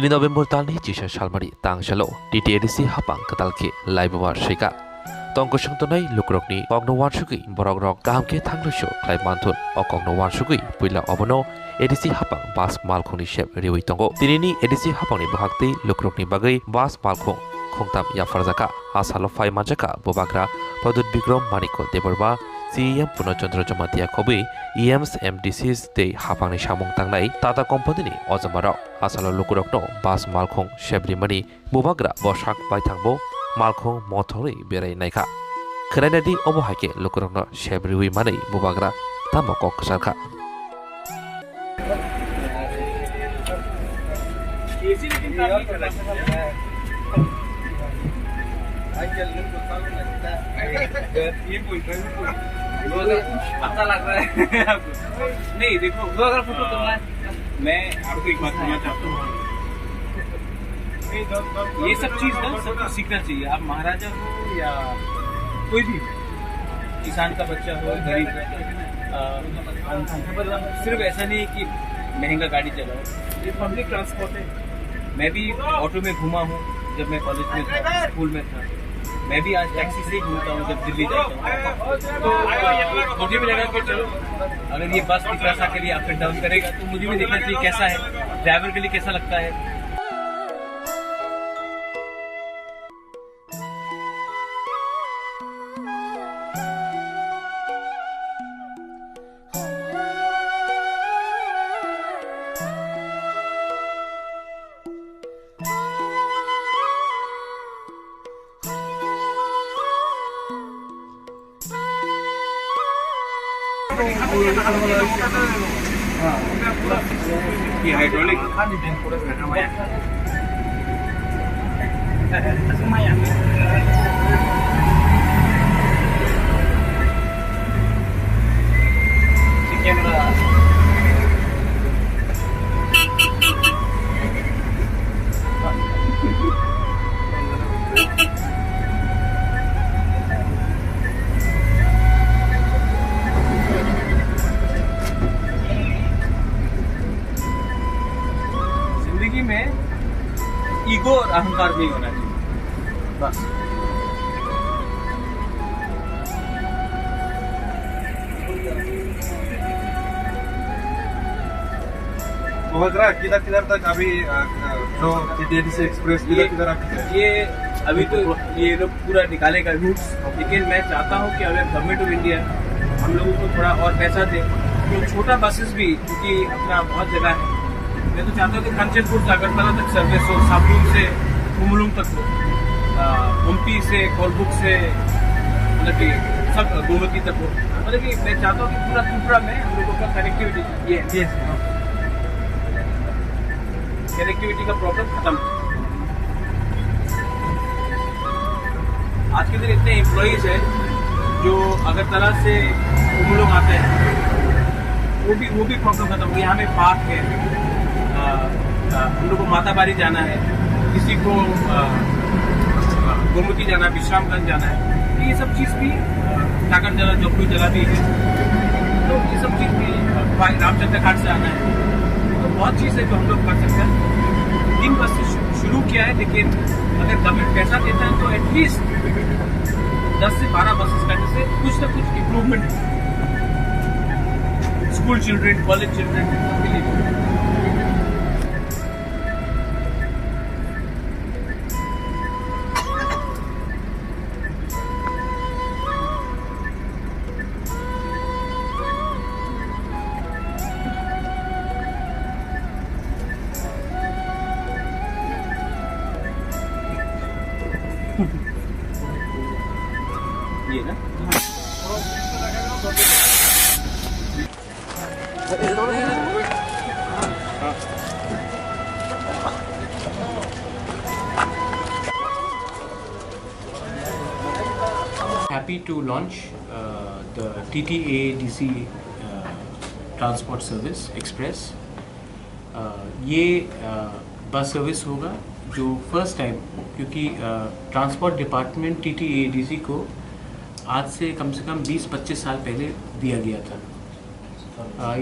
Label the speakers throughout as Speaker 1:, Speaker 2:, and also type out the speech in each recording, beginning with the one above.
Speaker 1: 3 November talni Jisha Shalmari Tangsalo TTADC Hapang Katalki Laibawar Shika Tongkosang tunai lukrokni Kogno Wanshuki Borogrok Kahamke Tanglusho Klai Mantun O Kogno Wanshuki Puila Obono ADC Hapang Bas Malkhongni Shep Riwi Tongo Tinini ADC Hapangni Bahakti lukrokni Bagai Bas Malkhong Khongtam Yafarzaka Asalo Fai Manjaka Bobagra Padut Bikrom Maniko Deborba CEM Puno Chandra Jamatia Kobi EMS MDCs Day Hapangni Shamong Tangnai Tata Company ni Ozamaro Asalo Lukurokno Bas Malkhong Shebri Mani Bobagra Boshak Baitangbo Malkhong Motori Berai Naika Krenadi Omohake Lukurokno Shebri Wi Mani Bobagra Tamako Ksarka
Speaker 2: अच्छा लग रहा है आपको? नहीं देखो वो अगर photo करना है मैं आपको एक बात कहना चाहता हूँ ये सब चीज ना सबको सीखना चाहिए। आप महाराजा हो या कोई भी किसान का बच्चा हो गरीब सिर्फ ऐसा नहीं कि महंगा गाड़ी चलाओ, ये पब्लिक ट्रांसपोर्ट है। मैं भी ऑटो में घूमा हूँ जब मैं कॉलेज में था, स्कूल में था। मैं भी आज टैक्सी से ही घूमता हूँ जब दिल्ली जाता हूँ। तो मुझे भी लगा कि चलो अगर ये बस इस पैसा के लिए अप एंड डाउन करेगा तो मुझे भी देखना चाहिए कैसा है, ड्राइवर के लिए कैसा लगता है। ये हाइड्रोलिक में ईगो और अहंकार नहीं होना चाहिए बस।
Speaker 3: किधर तक अभी जो TTADC एक्सप्रेस किधर
Speaker 2: ये अभी तो ये लोग पूरा निकालेगा रूट्स, लेकिन मैं चाहता हूँ कि अगर गवर्नमेंट ऑफ इंडिया हम लोगों को थोड़ा और पैसा दे तो छोटा बसेस भी, क्योंकि अपना बहुत जगह है, मैं तो चाहता हूँ कि कंचनपुर से अगरतला तक सर्विस हो, साबुन से कुमलुंग तक हो, उम्पी से कोलबुक से मतलब कि सब गोमती तक हो। मतलब कि मैं चाहता हूँ कि पूरा त्रिपुरा में हम लोगों का कनेक्टिविटी ये कनेक्टिविटी का प्रॉब्लम खत्म। आज के दिन इतने एम्प्लॉइज हैं जो अगरतला से कुमलुंग आते हैं, वो भी प्रॉब्लम खत्म हो गई। यहाँ में पार्क है, हम लोग को माताबारी जाना है, किसी को गोमती जाना है, विश्रामगंज जाना है, तो ये सब चीज़ भी टाकर जला जोपड़ी जला भी है, तो ये सब चीज़ भी रामचंद्र घाट से आना है। तो बहुत चीज़ है जो हम लोग कर सकते हैं। 3 बस से शुरू किया है, लेकिन अगर गवर्नमेंट पैसा देता है तो एटलीस्ट 10 से 12 बसेस करने से कुछ ना कुछ इम्प्रूवमेंट है स्कूल चिल्ड्रेन, कॉलेज चिल्ड्रेन के लिए। ये ना
Speaker 4: Happy to launch the TTADC transport service express. ये बस सर्विस होगा जो फर्स्ट टाइम, क्योंकि ट्रांसपोर्ट डिपार्टमेंट TTADC को आज से कम 20-25 साल पहले दिया गया था।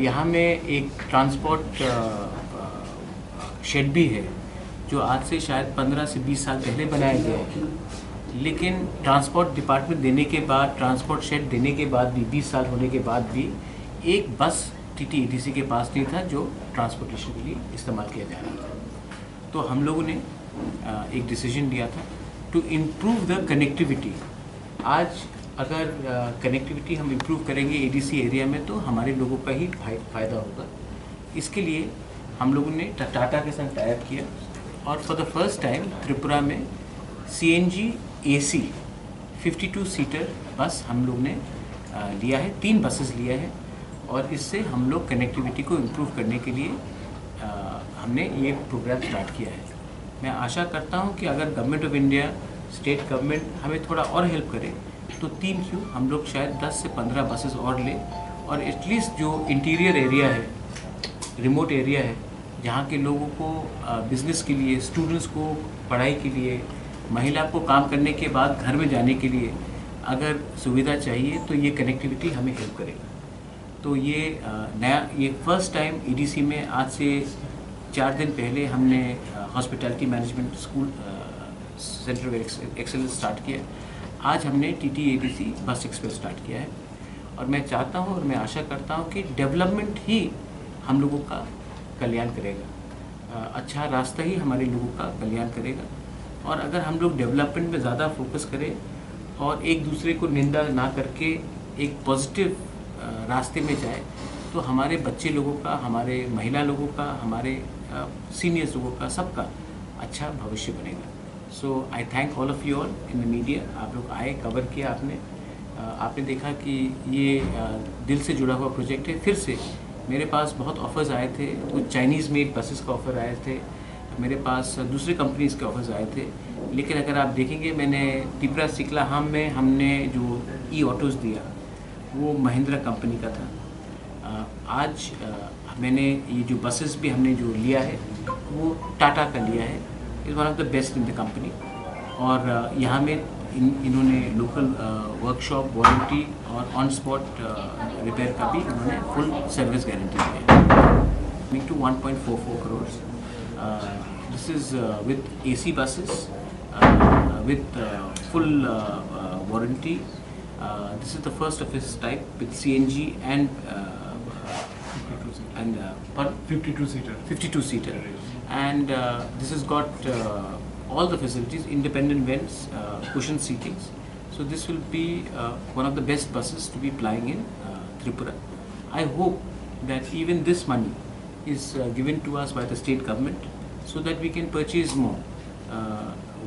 Speaker 4: यहाँ में एक ट्रांसपोर्ट शेड भी है जो आज से शायद 15 से 20 साल पहले बनाया गया है, लेकिन ट्रांसपोर्ट डिपार्टमेंट देने के बाद, ट्रांसपोर्ट शेड देने के बाद भी, 20 साल होने के बाद भी एक बस TTADC के पास नहीं था जो ट्रांसपोर्टेशन के लिए इस्तेमाल किया जा रहा था। तो हम लोगों ने एक डिसीजन लिया था टू इम्प्रूव द कनेक्टिविटी। आज अगर कनेक्टिविटी हम इम्प्रूव करेंगे ADC एरिया में तो हमारे लोगों का ही फ़ायदा होगा। इसके लिए हम लोगों ने टाटा के साथ टाई अप किया और for the first time Tripura में CNG AC 52 सीटर बस हम लोग ने लिया है, 3 बसेस लिया है और इससे हम लोग कनेक्टिविटी को इम्प्रूव करने के लिए हमने ये प्रोग्राम स्टार्ट किया है। मैं आशा करता हूँ कि अगर government of India, state government हमें थोड़ा और हेल्प करे तो 3 क्यों हम लोग शायद 10 से 15 बसेस और लें और एटलीस्ट जो इंटीरियर एरिया है, रिमोट एरिया है, जहाँ के लोगों को बिज़नेस के लिए, स्टूडेंट्स को पढ़ाई के लिए, महिला को काम करने के बाद घर में जाने के लिए अगर सुविधा चाहिए तो ये कनेक्टिविटी हमें हेल्प करेगा। तो ये ये फर्स्ट टाइम ADC में आज से 4 दिन पहले हमने hospitality management school centre of excellence start किया। आज हमने TTADC बस एक्सप्रेस स्टार्ट किया है और मैं चाहता हूँ और मैं आशा करता हूँ कि डेवलपमेंट ही हम लोगों का कल्याण करेगा, अच्छा रास्ता ही हमारे लोगों का कल्याण करेगा। और अगर हम लोग डेवलपमेंट में ज़्यादा फोकस करें और एक दूसरे को निंदा ना करके एक पॉजिटिव रास्ते में जाए तो हमारे बच्चे लोगों का, हमारे महिला लोगों का, हमारे सीनियर्स लोगों का, सबका अच्छा भविष्य बनेगा। So I thank all of you all in the media. आप लोग आए, कवर किया आपने देखा कि ये दिल से जुड़ा हुआ प्रोजेक्ट है। फिर से मेरे पास बहुत ऑफ़र्स आए थे, कुछ चाइनीज़ मेड बसेस का ऑफ़र आए थे, मेरे पास दूसरे कंपनीज़ के ऑफ़र्स आए थे, लेकिन अगर आप देखेंगे मैंने त्रिपुरा सिकलाहाम में हमने जो ऑटोज़ दिया वो महिंद्रा कंपनी का था। आज मैंने ये जो बसेस भी हमने जो लिया है वो टाटा का लिया है, is one of the best in the company. और यहाँ में इन्होंने लोकल वर्कशॉप, वारंटी और ऑन स्पॉट रिपेयर का भी इन्होंने फुल सर्विस गारंटी दिया है। To 1.44 crores। This is with AC buses with full warranty। This is the first of its type with CNG and 52 seater and this has got all the facilities, independent vents, cushion seatings. So this will be one of the best buses to be plying in Tripura. I hope that even this money is given to us by the state government so that we can purchase more.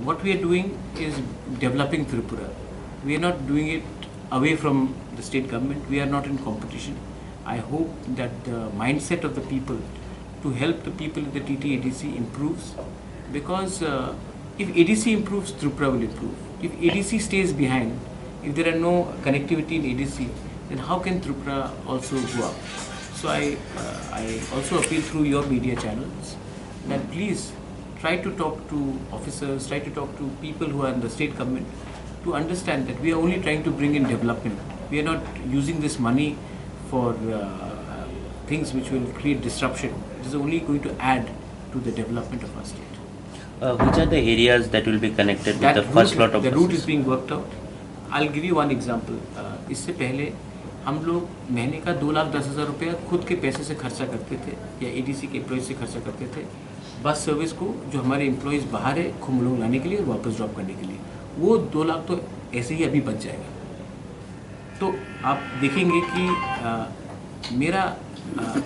Speaker 4: What we are doing is developing Tripura. We are not doing it away from the state government. We are not in competition. I hope that the mindset of the people to help the people in the TTADC improves, because if ADC improves, Tripura will improve. If ADC stays behind, if there are no connectivity in ADC, then how can Tripura also go up? So I also appeal through your media channels that please try to talk to officers, try to talk to people who are in the state government to understand that we are only trying to bring in development. We are not using this money for things which will create disruption. It is only going to add to the development of our state.
Speaker 5: Which are the areas that will be connected with the first lot of
Speaker 4: the route is
Speaker 5: buses?
Speaker 4: being worked out. I'll give you one example. इससे पहले हम लोग महीने का 2,10,000 रुपया खुद के पैसे से खर्चा करते थे या ADC के एम्प्लॉयज़ से खर्चा करते थे बस सर्विस को, जो हमारे एम्प्लॉयज़ बाहर है खुमलोंग लाने के लिए और वापस ड्रॉप करने के लिए। वो 2 लाख तो ऐसे ही अभी बच जाएगा। तो आप देखेंगे कि मेरा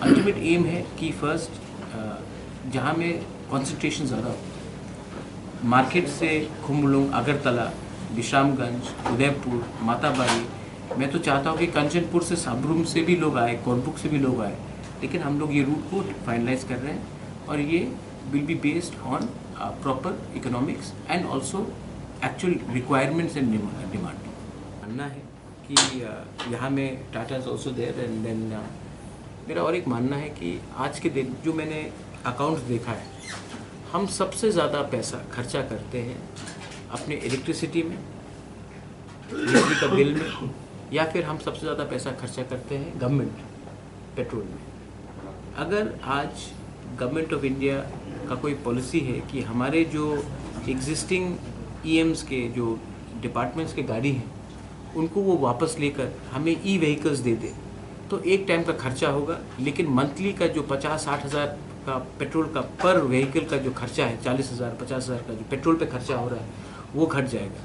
Speaker 4: अल्टीमेट एम है कि फर्स्ट जहाँ में कंसंट्रेशन ज़्यादा हो, मार्केट से खुमलोंग, अगरतला, विश्रामगंज, उदयपुर, माताबारी, मैं तो चाहता हूँ कि कंचनपुर से, साबरूम से भी लोग आए, कोरबुक से भी लोग आए, लेकिन हम लोग ये रूट को फाइनलाइज कर रहे हैं और ये will be based on proper economics and also actual requirements and demand. मानना है कि यहाँ में Tata is also there and then मेरा और एक मानना है कि आज के दिन जो मैंने अकाउंट्स देखा है, हम सबसे ज़्यादा पैसा खर्चा करते हैं अपने इलेक्ट्रिसिटी में, बिजली का बिल में, या फिर हम सबसे ज़्यादा पैसा खर्चा करते हैं गवर्नमेंट पेट्रोल में। अगर आज गवर्नमेंट ऑफ इंडिया का कोई पॉलिसी है कि हमारे जो एग्जिस्टिंग ईएम्स के जो डिपार्टमेंट्स के गाड़ी हैं उनको वो वापस लेकर हमें ई व्हीकल्स दे दे, तो एक टाइम का खर्चा होगा, लेकिन मंथली का जो 50-60 हज़ार का पेट्रोल का पर व्हीकल का जो खर्चा है, 40,000 50,000 का जो पेट्रोल पे खर्चा हो रहा है वो घट जाएगा।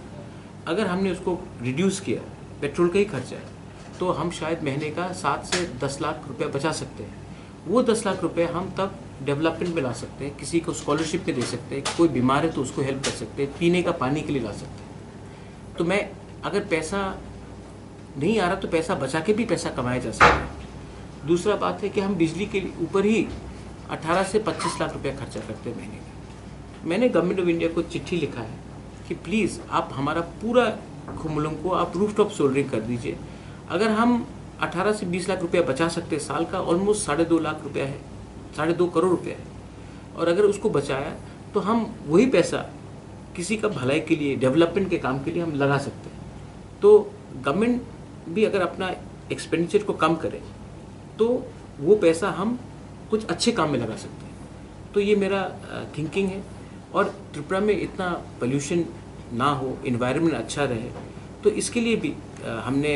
Speaker 4: अगर हमने उसको रिड्यूस किया, पेट्रोल का ही खर्चा है, तो हम शायद महीने का 7 से 10 लाख रुपए बचा सकते हैं। वो 10 लाख रुपए हम तब डेवलपमेंट में ला सकते हैं, किसी को स्कॉलरशिप में दे सकते हैं, कोई बीमार है तो उसको हेल्प कर सकते हैं, पीने का पानी के लिए ला सकते हैं। तो मैं अगर पैसा नहीं आ रहा तो पैसा बचा के भी पैसा कमाया जा सकता है। दूसरा बात है कि हम बिजली के ऊपर ही 18 से 25 लाख रुपया खर्चा करते हैं महीने का। मैंने गवर्नमेंट ऑफ इंडिया को चिट्ठी लिखा है कि प्लीज़ आप हमारा पूरा खुमलंग को आप रूफटॉप सोल्डरिंग कर दीजिए। अगर हम 18 से 20 लाख रुपया बचा सकते हैं साल का, ऑलमोस्ट 2.5 लाख रुपया है, 2.5 करोड़ रुपया है, और अगर उसको बचाया तो हम वही पैसा किसी का भलाई के लिए, डेवलपमेंट के काम के लिए हम लगा सकते हैं। तो गवर्नमेंट भी अगर अपना एक्सपेंडिचर को कम करे तो वो पैसा हम कुछ अच्छे काम में लगा सकते हैं। तो ये मेरा थिंकिंग है। और त्रिपुरा में इतना पोल्यूशन ना हो, इन्वायरमेंट अच्छा रहे, तो इसके लिए भी हमने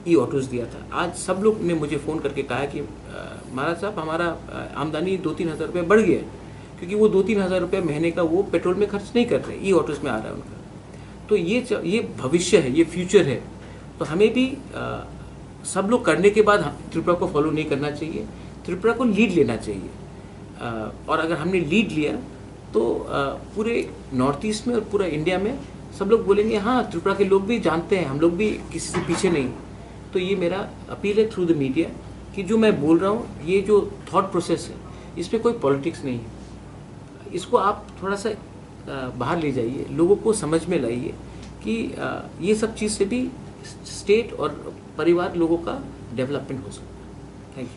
Speaker 4: ई ऑटोज़ दिया था। आज सब लोग ने मुझे फ़ोन करके कहा कि महाराज साहब हमारा आमदनी 2-3 हज़ार रुपये बढ़ गया है, क्योंकि वो 2-3 हज़ार रुपये महीने का वो पेट्रोल में खर्च नहीं कर रहे, ई ऑटोज़ में आ रहा है उनका। तो ये भविष्य है, ये फ्यूचर है। तो हमें भी सब लोग करने के बाद त्रिपुरा को फॉलो नहीं करना चाहिए, त्रिपुरा को लीड लेना चाहिए। और अगर हमने लीड लिया तो पूरे नॉर्थ ईस्ट में और पूरा इंडिया में सब लोग बोलेंगे हाँ त्रिपुरा के लोग भी जानते हैं, हम लोग भी किसी से पीछे नहीं। तो ये मेरा अपील है थ्रू द मीडिया कि जो मैं बोल रहा हूँ, ये जो थॉट प्रोसेस है, इसमें कोई पॉलिटिक्स नहीं है। इसको आप थोड़ा सा बाहर ले जाइए, लोगों को समझ में लाइए कि ये सब चीज़ से भी स्टेट और परिवार लोगों का डेवलपमेंट हो सकता है। Thank you.